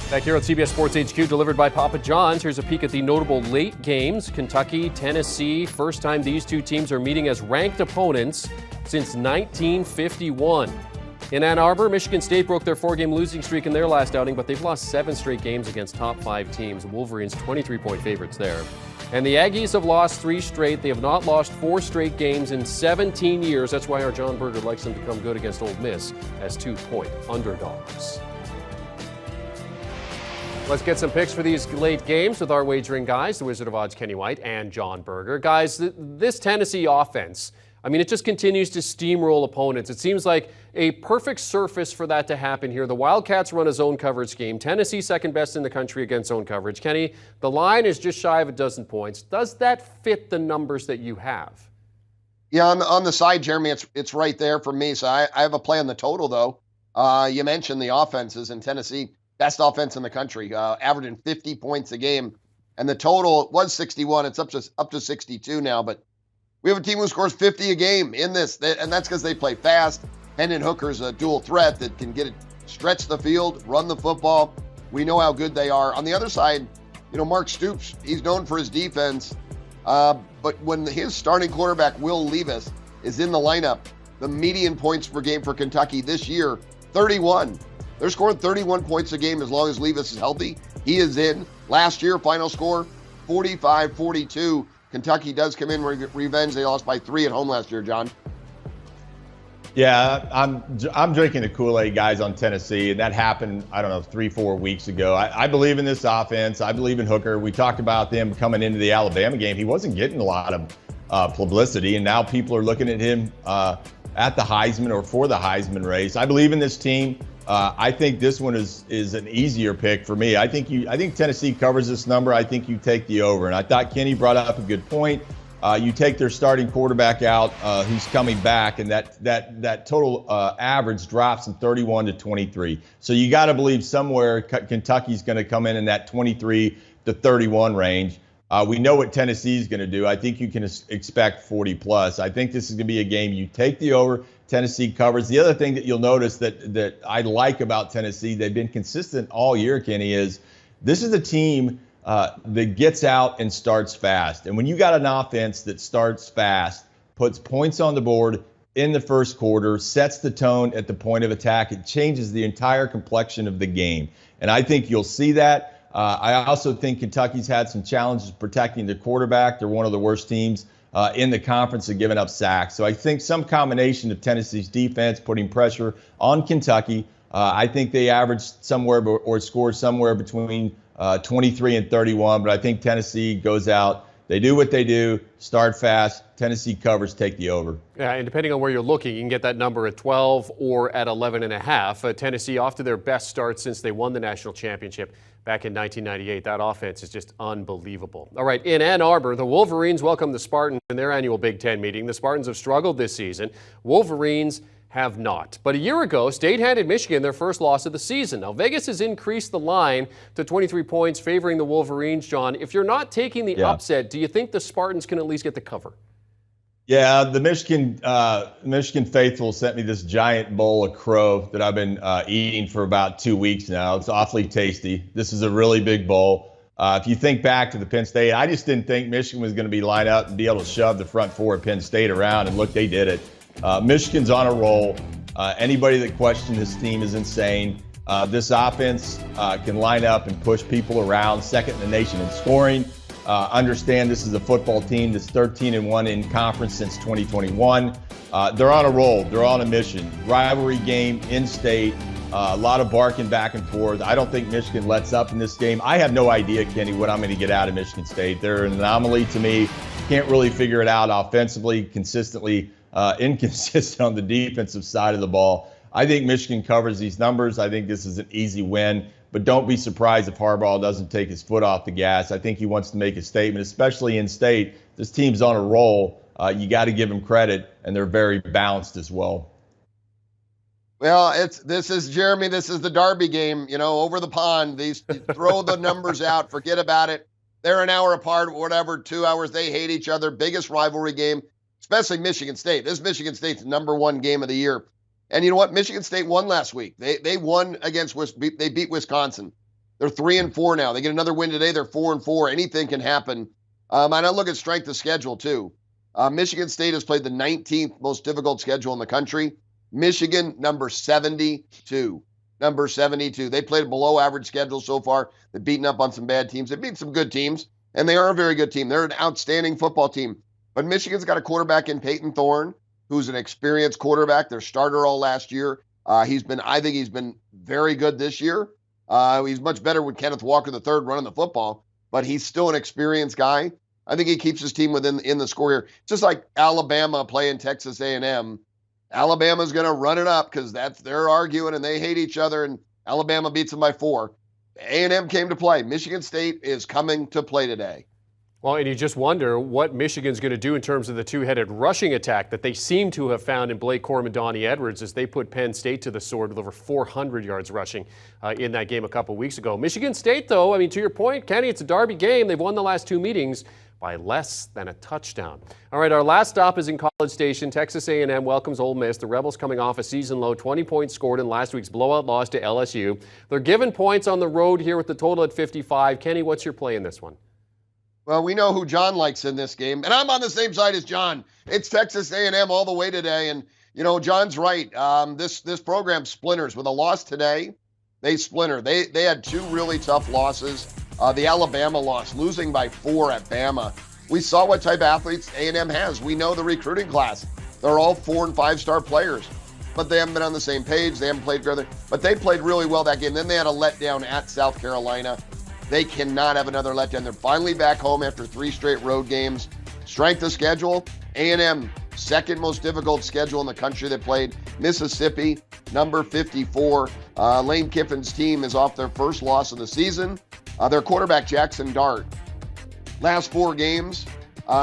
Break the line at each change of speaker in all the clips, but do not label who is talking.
Back here on CBS Sports HQ, delivered by Papa John's, here's a peek at the notable late games. Kentucky, Tennessee, first time these two teams are meeting as ranked opponents since 1951. In Ann Arbor, Michigan State broke their four-game losing streak in their last outing, but they've lost 7 straight games against top 5 teams. Wolverines 23-point favorites there. And the Aggies have lost 3 straight. They have not lost 4 straight games in 17 years. That's why our Jon Berger likes them to come good against Ole Miss as 2-point underdogs. Let's get some picks for these late games with our wagering guys, the Wizard of Odds, Kenny White and Jon Berger. Guys, this Tennessee offense, I mean, it just continues to steamroll opponents. It seems like a perfect surface for that to happen here. The Wildcats run a zone coverage scheme. Tennessee second best in the country against zone coverage. Kenny, the line is just shy of 12 points. Does that fit the numbers that you have?
Yeah, on the side, Jeremy, it's right there for me. So I have a play on the total, though. You mentioned the offenses in Tennessee. Best offense in the country, averaging 50 points a game. And the total was 61. It's up to 62 now. But we have a team who scores 50 a game in this. And that's because they play fast. Hendon Hooker's a dual threat that can stretch the field, run the football. We know how good they are. On the other side, Mark Stoops, he's known for his defense. But when his starting quarterback, Will Levis, is in the lineup, the median points per game for Kentucky this year, 31. They're scoring 31 points a game as long as Levis is healthy. He is in. Last year, final score, 45-42. Kentucky does come in revenge. They lost by 3 at home last year, John.
Yeah, I'm drinking the Kool-Aid, guys, on Tennessee, and that happened, 3-4 weeks ago. I believe in this offense. I believe in Hooker. We talked about them coming into the Alabama game. He wasn't getting a lot of publicity, and now people are looking at him at the Heisman or for the Heisman race. I believe in this team. I think this one is an easier pick for me. I think Tennessee covers this number. I think you take the over. And I thought Kenny brought up a good point. You take their starting quarterback out, who's coming back, and that total average drops from 31 to 23. So you got to believe somewhere Kentucky's going to come in that 23 to 31 range. We know what Tennessee's going to do. I think you can expect 40 plus. I think this is going to be a game you take the over. Tennessee covers. The other thing that you'll notice that I like about Tennessee, they've been consistent all year, Kenny, is this is a team that gets out and starts fast. And when you got an offense that starts fast, puts points on the board in the first quarter, sets the tone at the point of attack, it changes the entire complexion of the game. And I think you'll see that. I also think Kentucky's had some challenges protecting the quarterback. They're one of the worst teams in the conference of giving up sacks. So I think some combination of Tennessee's defense putting pressure on Kentucky. I think they averaged somewhere or scored somewhere between 23 and 31. But I think Tennessee goes out. They do what they do, start fast. Tennessee covers, take the over.
Yeah, and depending on where you're looking, you can get that number at 12 or at 11.5. Tennessee off to their best start since they won the national championship back in 1998. That offense is just unbelievable. All right, in Ann Arbor, the Wolverines welcome the Spartans in their annual Big Ten meeting. The Spartans have struggled this season. Wolverines have not. But a year ago, State handed Michigan their first loss of the season. Now, Vegas has increased the line to 23 points, favoring the Wolverines. John, if you're not taking the upset, do you think the Spartans can at least get the cover?
Yeah, the Michigan faithful sent me this giant bowl of crow that I've been eating for about 2 weeks now. It's awfully tasty. This is a really big bowl. If you think back to the Penn State, I just didn't think Michigan was going to be lined up and be able to shove the front four of Penn State around, and look, they did it. Michigan's on a roll. Anybody that questioned this team is insane. This offense can line up and push people around, second in the nation in scoring. Understand this is a football team that's 13-1 in conference since 2021. They're on a roll. They're on a mission. Rivalry game in state. A lot of barking back and forth. I don't think Michigan lets up in this game. I have no idea, Kenny, what I'm going to get out of Michigan State. They're an anomaly to me. Can't really figure it out offensively, consistently inconsistent on the defensive side of the ball. I think Michigan covers these numbers. I think this is an easy win. But don't be surprised if Harbaugh doesn't take his foot off the gas. I think he wants to make a statement, especially in state. This team's on a roll. You got to give them credit, and they're very balanced as well.
Well, this is the Derby game, over the pond. These throw the numbers out, forget about it. They're an hour apart, whatever, 2 hours. They hate each other. Biggest rivalry game, especially Michigan State. This is Michigan State's #1 game of the year. And you know what? Michigan State won last week. They won they beat Wisconsin. They're 3-4 now. They get another win today. They're 4-4. Anything can happen. And I look at strength of schedule too. Michigan State has played the 19th most difficult schedule in the country. Michigan, number 72. Number 72. They played a below average schedule so far. They've beaten up on some bad teams. They've beaten some good teams, and they are a very good team. They're an outstanding football team. But Michigan's got a quarterback in Peyton Thorne, who's an experienced quarterback. Their starter all last year. I think he's been very good this year. He's much better with Kenneth Walker III running the football, but he's still an experienced guy. I think he keeps his team in the score here. Just like Alabama playing Texas A&M. Alabama's going to run it up because they're arguing and they hate each other, and Alabama beats them by 4. A&M came to play. Michigan State is coming to play today.
Well, and you just wonder what Michigan's going to do in terms of the two-headed rushing attack that they seem to have found in Blake Corum and Donnie Edwards as they put Penn State to the sword with over 400 yards rushing in that game a couple weeks ago. Michigan State, though, I mean, to your point, Kenny, it's a derby game. They've won the last 2 meetings by less than a touchdown. All right, our last stop is in College Station. Texas A&M welcomes Ole Miss. The Rebels coming off a season-low 20 points scored in last week's blowout loss to LSU. They're given points on the road here with the total at 55. Kenny, what's your play in this one?
Well, we know who John likes in this game, and I'm on the same side as John. It's Texas A&M all the way today, and, John's right. This program splinters. With a loss today, they splinter. They had 2 really tough losses. The Alabama loss, losing by 4 at Bama. We saw what type of athletes A&M has. We know the recruiting class. They're all 4- and 5-star players, but they haven't been on the same page. They haven't played together, but they played really well that game. Then they had a letdown at South Carolina. They cannot have another letdown. They're finally back home after 3 straight road games. Strength of schedule, A&M, second most difficult schedule in the country. They played Mississippi, number 54. Lane Kiffin's team is off their first loss of the season. Their quarterback, Jackson Dart, last 4 games,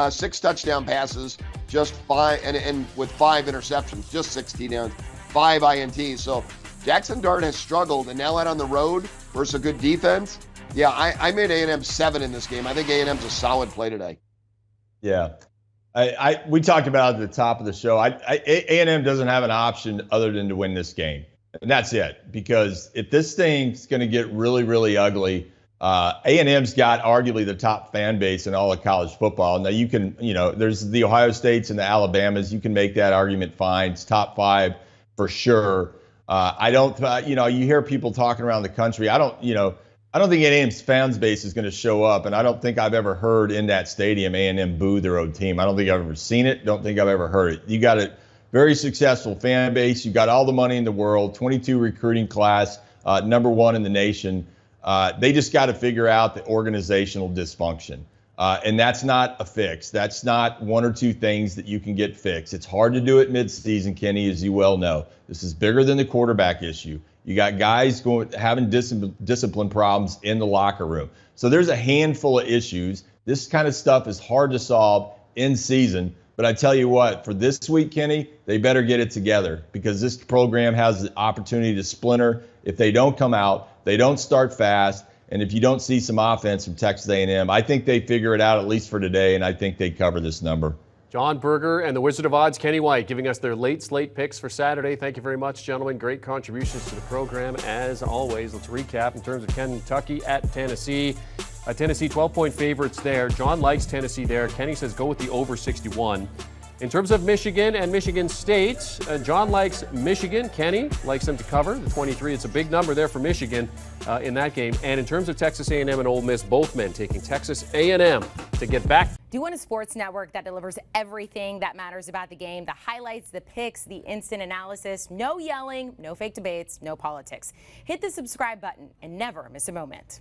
6 touchdown passes, just 5, and with 5 interceptions, just 16 downs, 5 INTs. So Jackson Dart has struggled, and now out on the road versus a good defense. Yeah, I made A&M 7 in this game. I think A&M's a solid play today.
Yeah. We talked about it at the top of the show. A&M doesn't have an option other than to win this game. And that's it. Because if this thing's going to get really, really ugly, A&M's got arguably the top fan base in all of college football. Now you can, there's the Ohio States and the Alabamas. You can make that argument fine. It's top 5 for sure. I don't, you hear people talking around the country. I don't think A&M's fans base is going to show up, and I don't think I've ever heard in that stadium A&M boo their own team. I don't think I've ever seen it. Don't think I've ever heard it. You got a very successful fan base. You got all the money in the world, 22 recruiting class, number 1 in the nation. They just got to figure out the organizational dysfunction. And that's not a fix. That's not 1 or 2 things that you can get fixed. It's hard to do it midseason, Kenny, as you well know. This is bigger than the quarterback issue. You got guys having discipline problems in the locker room. So there's a handful of issues. This kind of stuff is hard to solve in season. But I tell you what, for this week, Kenny, they better get it together because this program has the opportunity to splinter if they don't come out, they don't start fast, and if you don't see some offense from Texas A&M. I think they figure it out at least for today, and I think they cover this number.
Jon Berger and the Wizard of Odds, Kenny White, giving us their late slate picks for Saturday. Thank you very much, gentlemen. Great contributions to the program, as always. Let's recap in terms of Kentucky at Tennessee. Tennessee 12-point favorites there. John likes Tennessee there. Kenny says go with the over 61. In terms of Michigan and Michigan State, John likes Michigan. Kenny likes them to cover the 23. It's a big number there for Michigan in that game. And in terms of Texas A&M and Ole Miss, both men taking Texas A&M to get back.
Do you want a sports network that delivers everything that matters about the game? The highlights, the picks, the instant analysis. No yelling, no fake debates, no politics. Hit the subscribe button and never miss a moment.